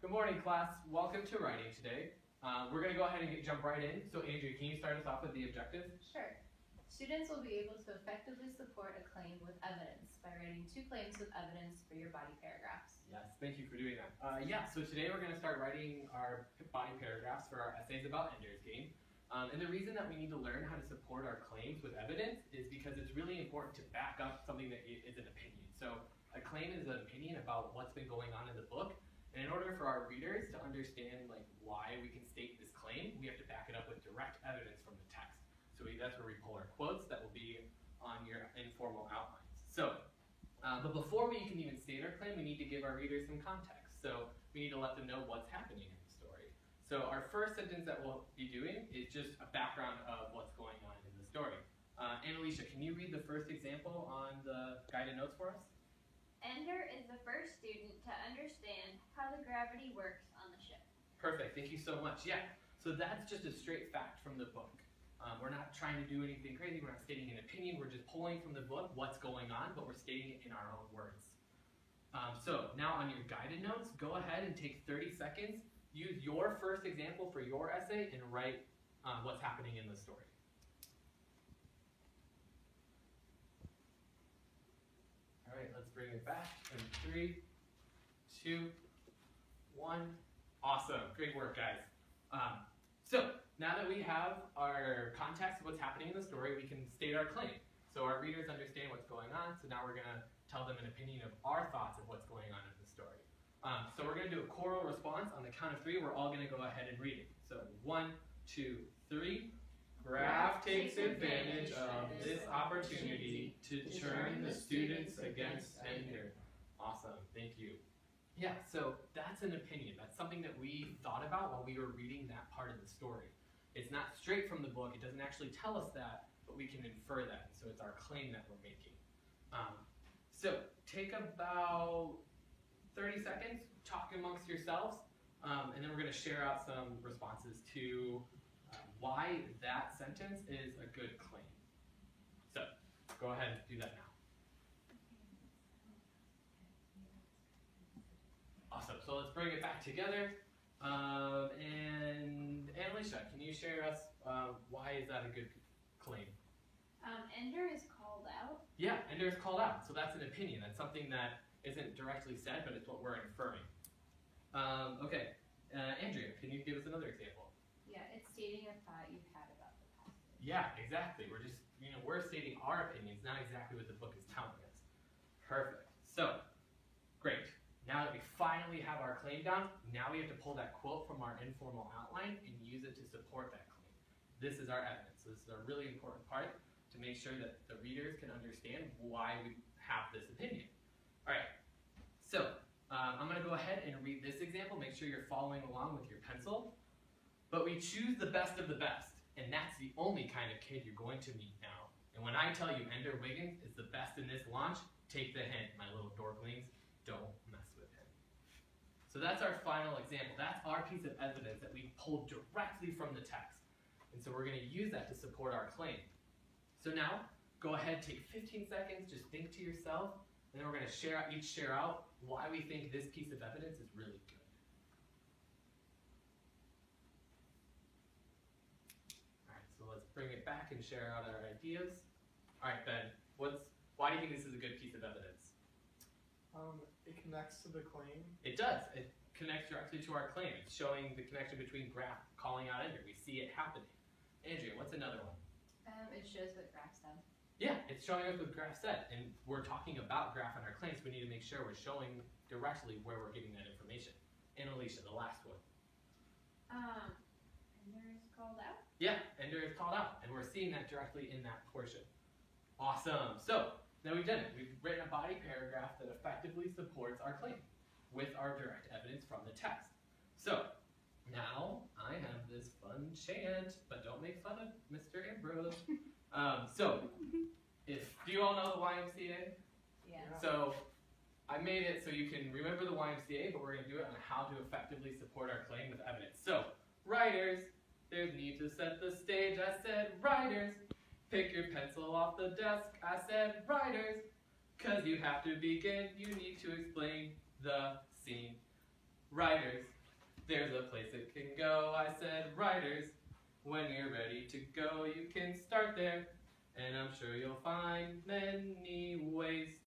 Good morning, class. Welcome to writing today. We're going to go ahead and jump right in. So, Andrea, can you start us off with the objective? Sure. Students will be able to effectively support a claim with evidence by writing 2 claims with evidence for your body paragraphs. Yes, thank you for doing that. So today we're going to start writing our body paragraphs for our essays about Ender's Game. And the reason that we need to learn how to support our claims with evidence is because it's really important to back up something that is an opinion. So a claim is an opinion about what's been going on in the book. And in order for our readers to understand why we can state this claim, we have to back it up with direct evidence from the text. So that's where we pull our quotes that will be on your informal outlines. So, but before we can even state our claim, we need to give our readers some context. So we need to let them know what's happening in the story. So our first sentence that we'll be doing is just a background of what's going on in the story. Annalisa, can you read the first example on the guided notes for us? Ender is the first student to understand how the gravity works on the ship. Perfect, thank you so much. Yeah, so that's just a straight fact from the book. We're not trying to do anything crazy, we're not stating an opinion, we're just pulling from the book what's going on, but we're stating it in our own words. So now on your guided notes, go ahead and take 30 seconds, use your first example for your essay, and write what's happening in the story. All right, let's bring it back in 3, 2, 1. Awesome, great work, guys. So now that we have our context of what's happening in the story, we can state our claim. So our readers understand what's going on, so now we're going to tell them an opinion of our thoughts of what's going on in the story. So we're going to do a choral response. On the count of 3, we're all going to go ahead and read it. So 1, 2, 3. Graph takes advantage of this opportunity to turn the students against Ender. Awesome, thank you. Yeah, so that's an opinion. That's something that we thought about while we were reading that part of the story. It's not straight from the book. It doesn't actually tell us that, but we can infer that. So it's our claim that we're making. So take about 30 seconds, talk amongst yourselves, and then we're going to share out some responses to why that sentence is a good claim. So go ahead and do that now. Awesome, so let's bring it back together. And Annalisa, can you share us why is that a good claim? Ender is called out. Yeah, Ender is called out, so that's an opinion. That's something that isn't directly said, but it's what we're inferring. Okay, Andrea, can you give us another example? Yeah, it's stating a thought you've had about the passage. Yeah, exactly. We're just, we're stating our opinions, not exactly what the book is telling us. Perfect. So, great. Now that we finally have our claim down, now we have to pull that quote from our informal outline and use it to support that claim. This is our evidence. So this is a really important part to make sure that the readers can understand why we have this opinion. All right, so I'm going to go ahead and read this example. Make sure you're following along with your pencil. But we choose the best of the best, and that's the only kind of kid you're going to meet now. And when I tell you Ender Wiggins is the best in this launch, take the hint, my little dorklings. Don't mess with him. So that's our final example. That's our piece of evidence that we pulled directly from the text. And so we're going to use that to support our claim. So now, go ahead, take 15 seconds, just think to yourself, and then we're going to each share out why we think this piece of evidence is really good. All right, so let's bring it back and share out our ideas. All right, Ben, why do you think this is a good piece of evidence? It connects to the claim. It does. It connects directly to our claim. It's showing the connection between Graph calling out Ender. We see it happening. Andrea, what's another one? It shows what Graph said. Yeah, it's showing us what Graph said. And we're talking about Graph in our claims. We need to make sure we're showing directly where we're getting that information. Annalisa, the last one. Ender is called out. Yeah, Ender is called out. And we're seeing that directly in that portion. Awesome. So, now we've done it. We've written a body paragraph that effectively supports our claim with our direct evidence from the text. So, now I have this fun chant, but don't make fun of Mr. Ambrose. Do you all know the YMCA? Yeah. So, I made it so you can remember the YMCA, but we're going to do it on how to effectively support our claim with evidence. So, writers, there's need to set the stage. I said, writers. Pick your pencil off the desk, I said, writers. 'Cause you have to begin, you need to explain the scene. Writers, There's a place it can go, I said, writers. When you're ready to go, you can start there. And I'm sure you'll find many ways